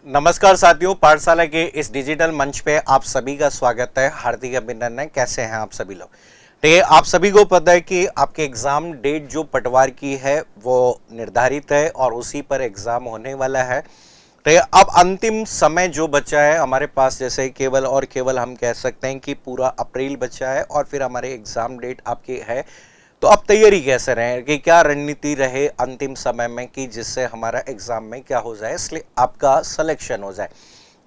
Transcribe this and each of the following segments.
नमस्कार साथियों, पाठशाला के इस डिजिटल मंच पे आप सभी का स्वागत है। हार्दिक अभिनंदन। कैसे हैं आप सभी लोग? तो ये आप सभी को पता है कि आपके एग्ज़ाम डेट जो पटवार की है वो निर्धारित है और उसी पर एग्ज़ाम होने वाला है। तो ये अब अंतिम समय जो बचा है हमारे पास, जैसे केवल और केवल हम कह सकते हैं कि पूरा अप्रैल बचा है और फिर हमारे एग्ज़ाम डेट आपकी है। तो अब तैयारी कैसे रहे कि क्या रणनीति रहे अंतिम समय में कि जिससे हमारा एग्जाम में क्या हो जाए, इसलिए आपका सिलेक्शन हो जाए।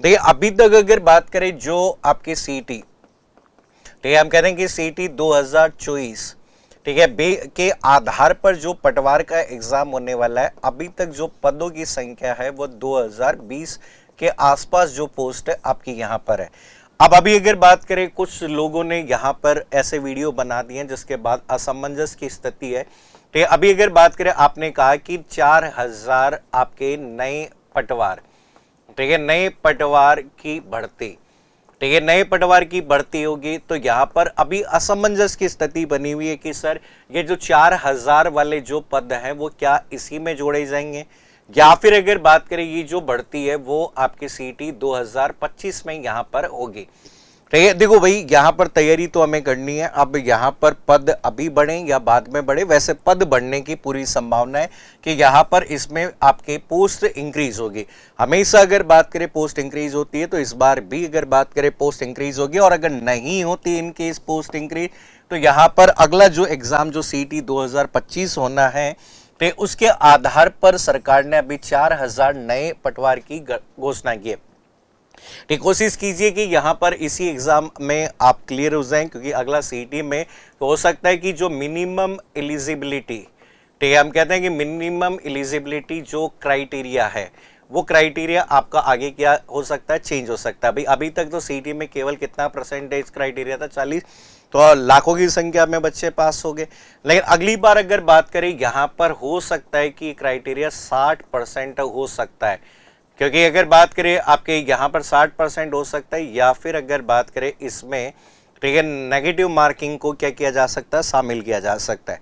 देखिए, अभी तक अगर बात करें जो आपकी सीटी, ठीक है, हम कह रहे हैं कि सीटी 2024, ठीक है, बे के आधार पर जो पटवार का एग्जाम होने वाला है, अभी तक जो पदों की संख्या है वो 2020 के आसपास जो पोस्ट है आपकी यहाँ पर है। अब अभी अगर बात करें, कुछ लोगों ने यहाँ पर ऐसे वीडियो बना दिए जिसके बाद असमंजस की स्थिति है। तो अभी अगर बात करें, आपने कहा कि 4000 आपके नए पटवार, ठीक है, नए पटवार की भर्ती, ठीक है, नए पटवार की भर्ती होगी। तो यहाँ पर अभी असमंजस की स्थिति बनी हुई है कि सर ये जो 4000 वाले जो पद हैं वो क्या इसी में जोड़े जाएंगे, या फिर अगर बात करें ये जो बढ़ती है वो आपकी सीटी 2025 में यहां पर होगी। ठीक है, देखो भाई, यहां पर तैयारी तो हमें करनी है। अब यहां पर पद अभी बढ़े या बाद में बढ़े, वैसे पद बढ़ने की पूरी संभावना है कि यहां पर इसमें आपके पोस्ट इंक्रीज होगी। हमेशा अगर बात करें पोस्ट इंक्रीज होती है, तो इस बार भी अगर बात करें पोस्ट इंक्रीज होगी। और अगर नहीं होती इनकेस पोस्ट इंक्रीज, तो यहां पर अगला जो एग्जाम जो सीटी 2025 होना है, तो उसके आधार पर सरकार ने अभी 4000 नए पटवार की घोषणा की है। ठीक, कोशिश कीजिए कि यहां पर इसी एग्जाम में आप क्लियर हो जाएं, क्योंकि अगला सीटी में तो हो सकता है कि जो मिनिमम एलिजिबिलिटी, ठीक है, हम कहते हैं कि मिनिमम एलिजिबिलिटी जो क्राइटेरिया है, वो क्राइटेरिया आपका आगे क्या हो सकता है, चेंज हो सकता है। भाई अभी तक तो सीटी में केवल कितना परसेंटेज क्राइटेरिया था, 40, तो लाखों की संख्या में बच्चे पास हो गए। लेकिन अगली बार अगर बात करें, यहां पर हो सकता है कि क्राइटेरिया 60% हो सकता है, क्योंकि अगर बात करें आपके यहां पर 60% हो सकता है, या फिर अगर बात करें इसमें, ठीक है, नेगेटिव मार्किंग को क्या किया जा सकता है, शामिल किया जा सकता है।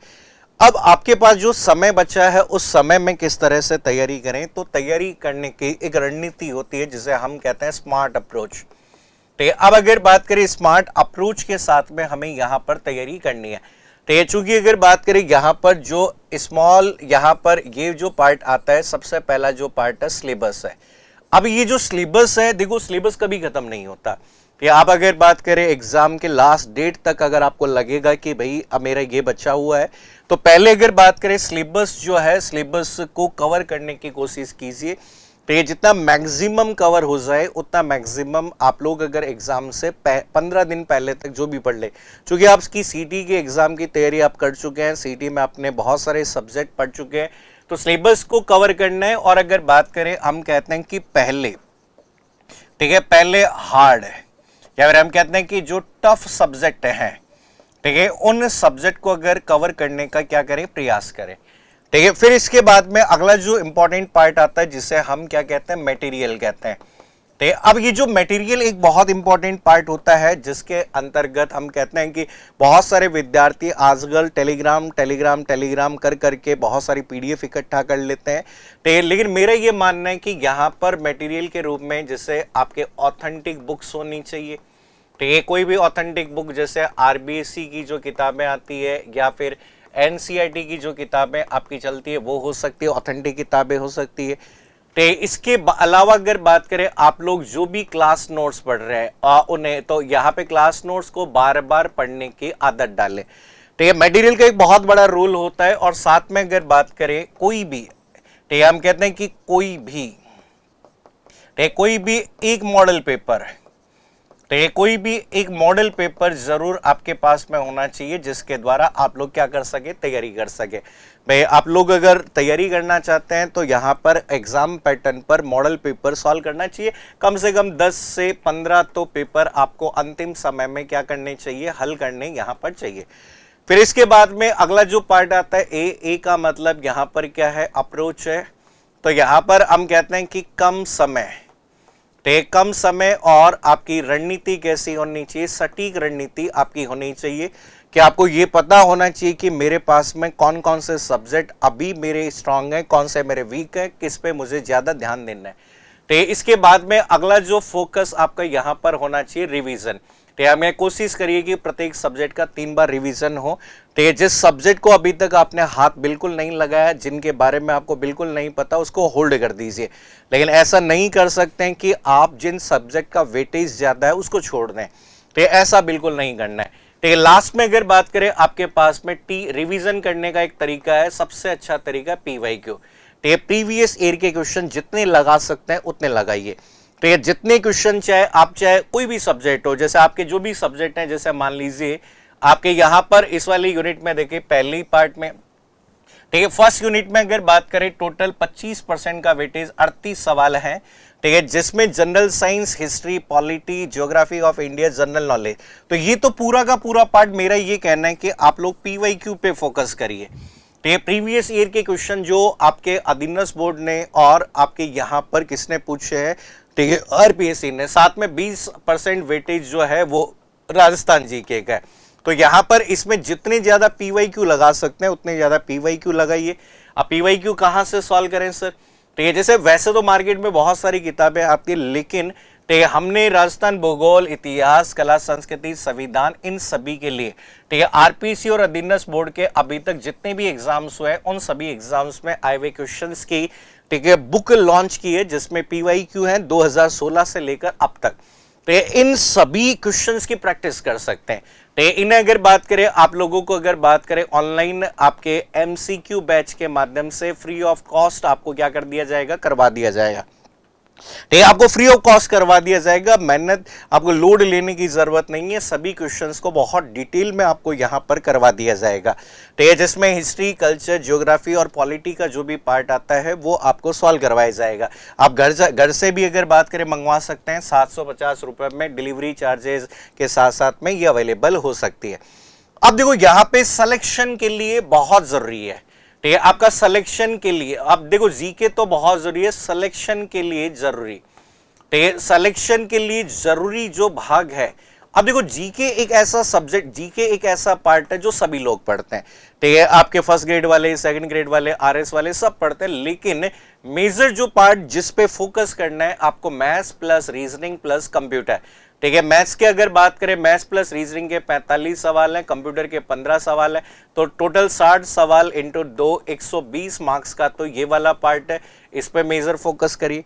अब आपके पास जो समय बचा है उस समय में किस तरह से तैयारी करें, तो तैयारी करने की एक रणनीति होती है जिसे हम कहते हैं स्मार्ट अप्रोच। ठीक है, अब अगर बात करें स्मार्ट अप्रोच के साथ में हमें यहां पर तैयारी करनी है। तो ये चूंकि अगर बात करें यहां पर जो स्मॉल, यहां पर ये जो पार्ट आता है, सबसे पहला जो पार्ट है सिलेबस है। अब ये जो सिलेबस है, देखो सिलेबस कभी खत्म नहीं होता। कि आप अगर बात करें एग्जाम के लास्ट डेट तक, अगर आपको लगेगा कि भाई अब मेरा ये बचा हुआ है, तो पहले अगर बात करें सिलेबस जो है, सिलेबस को कवर करने की कोशिश कीजिए। तो ये जितना मैक्सिमम कवर हो जाए उतना मैक्सिमम आप लोग अगर एग्जाम से 15 दिन पहले तक जो भी पढ़ ले, क्योंकि आपकी सीटी के एग्जाम की तैयारी आप कर चुके हैं, सीटी में आपने बहुत सारे सब्जेक्ट पढ़ चुके हैं, तो सिलेबस को कवर करना है। और अगर बात करें, हम कहते हैं कि पहले, ठीक है, पहले हार्ड है, या फिर हम कहते हैं कि जो टफ सब्जेक्ट हैं, ठीक है, उन सब्जेक्ट को अगर कवर करने का क्या करें, प्रयास करें। ठीक है, फिर इसके बाद में अगला जो इंपॉर्टेंट पार्ट आता है जिसे हम क्या कहते हैं, मटेरियल कहते हैं। ठीक है, अब ये जो मटेरियल एक बहुत इंपॉर्टेंट पार्ट होता है जिसके अंतर्गत हम कहते हैं कि बहुत सारे विद्यार्थी आजकल टेलीग्राम कर करके बहुत सारी पीडीएफ इकट्ठा कर लेते हैं। ठीक है, लेकिन मेरा ये मानना है कि यहाँ पर मटेरियल के रूप में जैसे आपके ऑथेंटिक बुक्स होनी चाहिए। ठीक है, कोई भी ऑथेंटिक बुक, जैसे आरबीएससी की जो किताबें आती है या फिर एनसीईआरटी की जो किताबें आपकी चलती है वो हो सकती है, ऑथेंटिक किताबें हो सकती है। तो इसके अलावा अगर बात करें, आप लोग जो भी क्लास नोट्स पढ़ रहे हैं उन्हें, तो यहाँ पे क्लास नोट्स को बार बार पढ़ने की आदत डालें। तो ये मटेरियल का एक बहुत बड़ा रोल होता है। और साथ में अगर बात करें कोई भी, तो हम कहते हैं कि कोई भी एक मॉडल पेपर, तो ये कोई भी एक मॉडल पेपर जरूर आपके पास में होना चाहिए जिसके द्वारा आप लोग क्या कर सके, तैयारी कर सके। भाई आप लोग अगर तैयारी करना चाहते हैं तो यहाँ पर एग्जाम पैटर्न पर मॉडल पेपर सॉल्व करना चाहिए। कम से कम 10 से 15 तो पेपर आपको अंतिम समय में क्या करने चाहिए, हल करने यहाँ पर चाहिए। फिर इसके बाद में अगला जो पार्ट आता है ए का मतलब यहाँ पर क्या है, अप्रोच है। तो यहाँ पर हम कहते हैं कि कम समय और आपकी रणनीति कैसी होनी चाहिए, सटीक रणनीति आपकी होनी चाहिए कि आपको ये पता होना चाहिए कि मेरे पास में कौन कौन से सब्जेक्ट अभी मेरे स्ट्रांग हैं, कौन से मेरे वीक हैं, किस पे मुझे ज़्यादा ध्यान देना है। तो इसके बाद में अगला जो फोकस आपका यहां पर होना चाहिए रिवीजन। तो हमें कोशिश करिए कि प्रत्येक सब्जेक्ट का 3 बार रिवीजन हो। तो जिस सब्जेक्ट को अभी तक आपने हाथ बिल्कुल नहीं लगाया, जिनके बारे में आपको बिल्कुल नहीं पता, उसको होल्ड कर दीजिए। लेकिन ऐसा नहीं कर सकते हैं कि आप जिन सब्जेक्ट का वेटेज ज्यादा है उसको छोड़ दें, तो ऐसा बिल्कुल नहीं करना है। तो लास्ट में अगर बात करें आपके पास में रिवीजन करने का एक तरीका है, सबसे अच्छा तरीका PYQ। तो प्रीवियस ईयर के क्वेश्चन जितने लगा सकते हैं उतने लगाइए। तो ये जितने क्वेश्चन चाहे कोई भी सब्जेक्ट हो, जैसे आपके जो भी सब्जेक्ट हैं, जैसे मान लीजिए आपके यहां पर इस वाली यूनिट में देखिए पहली पार्ट में, ठीक है, फर्स्ट यूनिट में अगर बात करें टोटल 25% का वेटेज 38 सवाल है, ठीक है, जिसमें general science, history, polity, geography of India, general knowledge. तो ये तो पूरा का पूरा पार्ट मेरा ये कहना है कि आप लोग PYQ पे फोकस करिए। तो ये प्रीवियस ईयर के क्वेश्चन जो आपके अधीनस्थ बोर्ड ने और आपके यहां पर किसने पूछे हैं, ठीक है, RPSC ने, साथ में 20% वेटेज जो है वो राजस्थान जीके का है। तो यहां पर इसमें जितने ज्यादा PYQ लगा सकते हैं उतने ज्यादा PYQ लगाइए। अब PYQ कहां से सॉल्व करें सर? तो ये जैसे वैसे तो मार्केट में बहुत सारी किताबें आती है, लेकिन तो हमने राजस्थान भूगोल, इतिहास, कला, संस्कृति, संविधान, इन सभी के लिए, ठीक है, RPSC और अधीनस्थ बोर्ड के अभी तक जितने भी एग्जाम्स हुए उन सभी एग्जाम्स में आए हुए क्वेश्चंस की, ठीक है, बुक लॉन्च की है, जिसमें PYQ है 2016 से लेकर अब तक। तो इन सभी क्वेश्चंस की प्रैक्टिस कर सकते हैं। तो इन्हें अगर बात करें आप लोगों को, अगर बात करें ऑनलाइन आपके MCQ बैच के माध्यम से फ्री ऑफ कॉस्ट आपको क्या कर दिया जाएगा, करवा दिया जाएगा। ठीक है, आपको फ्री ऑफ कॉस्ट करवा दिया जाएगा, मेहनत आपको लोड लेने की जरूरत नहीं है, सभी क्वेश्चंस को बहुत डिटेल में आपको यहां पर करवा दिया जाएगा। ठीक है, जिसमें हिस्ट्री, कल्चर, ज्योग्राफी और पॉलिटी का जो भी पार्ट आता है वो आपको सॉल्व करवाया जाएगा। आप घर से भी अगर बात करें मंगवा सकते हैं, 750 रुपए में डिलीवरी चार्जेस के साथ साथ में ये अवेलेबल हो सकती है। अब देखो यहां पे सिलेक्शन के लिए बहुत जरूरी है, ठीक है, आपका सिलेक्शन के लिए, अब देखो जीके तो बहुत जरूरी है, सिलेक्शन के लिए जरूरी, ठीक है, सिलेक्शन के लिए जरूरी जो भाग है। अब देखो जीके एक ऐसा सब्जेक्ट, जीके एक ऐसा पार्ट है जो सभी लोग पढ़ते हैं, ठीक है, आपके फर्स्ट ग्रेड वाले, सेकंड ग्रेड वाले, RS वाले सब पढ़ते हैं, लेकिन मेजर जो पार्ट जिस पे फोकस करना है आपको maths plus reasoning plus computer. ठीक है, मैथ्स के अगर बात करें, मैथ्स प्लस रीजनिंग के 45 सवाल हैं, कंप्यूटर के 15 सवाल हैं, तो टोटल 60 सवाल इंटू 2 120 मार्क्स का तो ये वाला पार्ट है, इस पे मेजर फोकस करिए।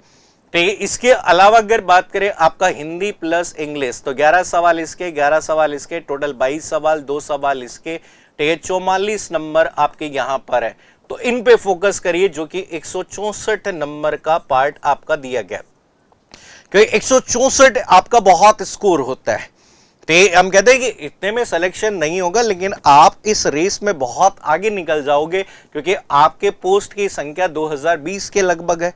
ठीक है, इसके अलावा अगर बात करें आपका हिंदी प्लस इंग्लिश, तो 11 सवाल इसके, 11 सवाल इसके, टोटल 22 सवाल, 2 सवाल इसके, ठीक है, 44 नंबर आपके यहां पर है, तो इन पे फोकस करिए, जो कि 164 नंबर का पार्ट आपका दिया गया, क्योंकि 164 आपका बहुत स्कोर होता है। तो हम कहते हैं कि इतने में सिलेक्शन नहीं होगा, लेकिन आप इस रेस में बहुत आगे निकल जाओगे, क्योंकि आपके पोस्ट की संख्या 2020 के लगभग है।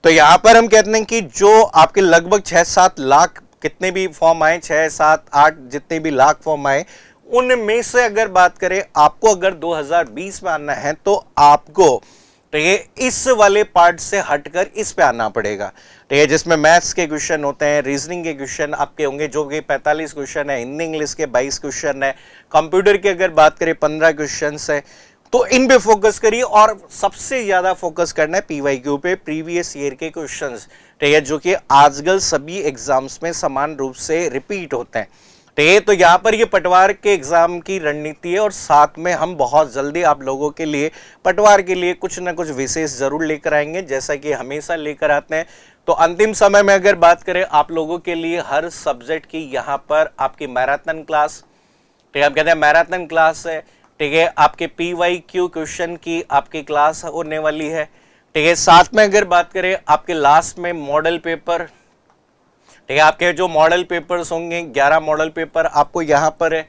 तो यहां पर हम कहते हैं कि जो आपके लगभग 6-7 लाख कितने भी फॉर्म आए, 6-7-8 जितने भी लाख फॉर्म आए, उनमें से अगर बात करें आपको अगर 2020 में आना है तो आपको, ठीक है, इस वाले पार्ट से हटकर इस पे आना पड़ेगा। ठीक है, जिसमें मैथ्स के क्वेश्चन होते हैं, रीजनिंग के क्वेश्चन आपके होंगे, जो कि 45 क्वेश्चन है, हिंदी इंग्लिश के 22 क्वेश्चन है, कंप्यूटर की अगर बात करें 15 क्वेश्चन है, तो इन पे फोकस करिए। और सबसे ज्यादा फोकस करना है PYQ पे, प्रीवियस ईयर के क्वेश्चंस, ठीक है, जो कि आजकल सभी एग्जाम्स में समान रूप से रिपीट होते हैं। तो यहाँ पर ये पटवार के एग्जाम की रणनीति है, और साथ में हम बहुत जल्दी आप लोगों के लिए पटवार के लिए कुछ ना कुछ विशेष जरूर लेकर आएंगे, जैसा कि हमेशा लेकर आते हैं। तो अंतिम समय में अगर बात करें आप लोगों के लिए हर सब्जेक्ट की यहाँ पर आपकी मैराथन क्लास, ठीक है, हम कहते हैं मैराथन क्लास है, ठीक है, आपके PYQ क्वेश्चन की आपकी क्लास होने वाली है। ठीक है, साथ में अगर बात करें आपके लास्ट में मॉडल पेपर, ठीक है, आपके जो मॉडल पेपर्स होंगे 11 मॉडल पेपर आपको यहाँ पर है।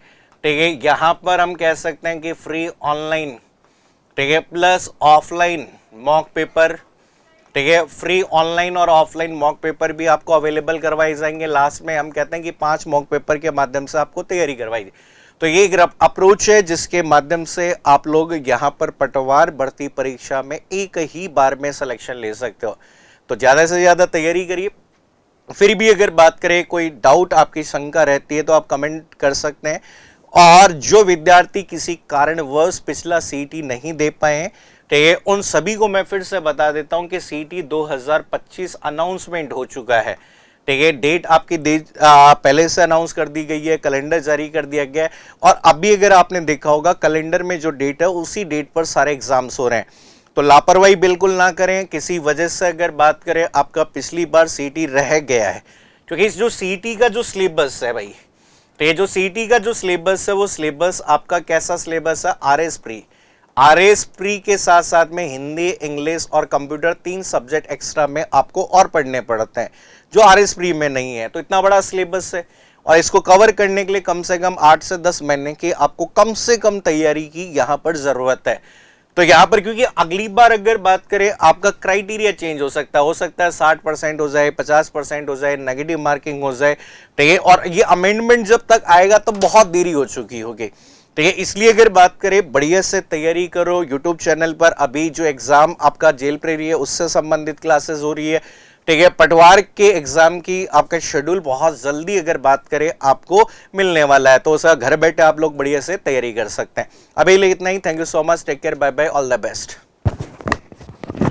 ठीक है, यहाँ पर हम कह सकते हैं कि फ्री ऑनलाइन, ठीक है, प्लस ऑफलाइन मॉक पेपर, ठीक है, फ्री ऑनलाइन और ऑफलाइन मॉक पेपर भी आपको अवेलेबल करवाए जाएंगे। लास्ट में हम कहते हैं कि 5 मॉक पेपर के माध्यम से आपको तैयारी करवाई जाए। तो ये एक अप्रोच है जिसके माध्यम से आप लोग यहाँ पर पटवार भर्ती परीक्षा में एक ही बार में सिलेक्शन ले सकते हो। तो ज़्यादा से ज़्यादा तैयारी करिए। फिर भी अगर बात करें, कोई डाउट आपकी शंका रहती है तो आप कमेंट कर सकते हैं। और जो विद्यार्थी किसी कारणवश पिछला CT नहीं दे पाए, ठीक है, उन सभी को मैं फिर से बता देता हूं कि सीटी 2025 अनाउंसमेंट हो चुका है। ठीक है, डेट आपकी पहले से अनाउंस कर दी गई है, कैलेंडर जारी कर दिया गया है, और अभी अगर आपने देखा होगा कैलेंडर में जो डेट है उसी डेट पर सारे एग्जाम्स हो रहे हैं। तो लापरवाही बिल्कुल ना करें। किसी वजह से अगर बात करें आपका पिछली बार सीटी रह गया है, क्योंकि इस जो सीटी का जो सिलेबस है भाई, तो ये जो सीटी का जो सिलेबस है वो सिलेबस आपका कैसा सिलेबस है, आरएस प्री के साथ साथ में हिंदी, इंग्लिश और कंप्यूटर 3 सब्जेक्ट एक्स्ट्रा में आपको और पढ़ने पड़ते हैं जो आरएस प्री में नहीं है। तो इतना बड़ा सिलेबस है, और इसको कवर करने के लिए कम से कम 8 से 10 महीने की आपको कम से कम तैयारी की यहां पर जरूरत है। तो यहां पर क्योंकि अगली बार अगर बात करें आपका क्राइटेरिया चेंज हो सकता है 60% हो जाए, 50% हो जाए, नेगेटिव मार्किंग हो जाए। ठीक है, और ये अमेंडमेंट जब तक आएगा तो बहुत देरी हो चुकी होगी। ठीक है, इसलिए अगर बात करें बढ़िया से तैयारी करो। यूट्यूब चैनल पर अभी जो एग्जाम आपका जेल प्रेरी है उससे संबंधित क्लासेस हो रही है। ठीक है, पटवार के एग्जाम की आपका शेड्यूल बहुत जल्दी अगर बात करें आपको मिलने वाला है, तो उसका घर बैठे आप लोग बढ़िया से तैयारी कर सकते हैं। अभी लिए इतना ही। Thank you so much, take care, bye bye, all the best.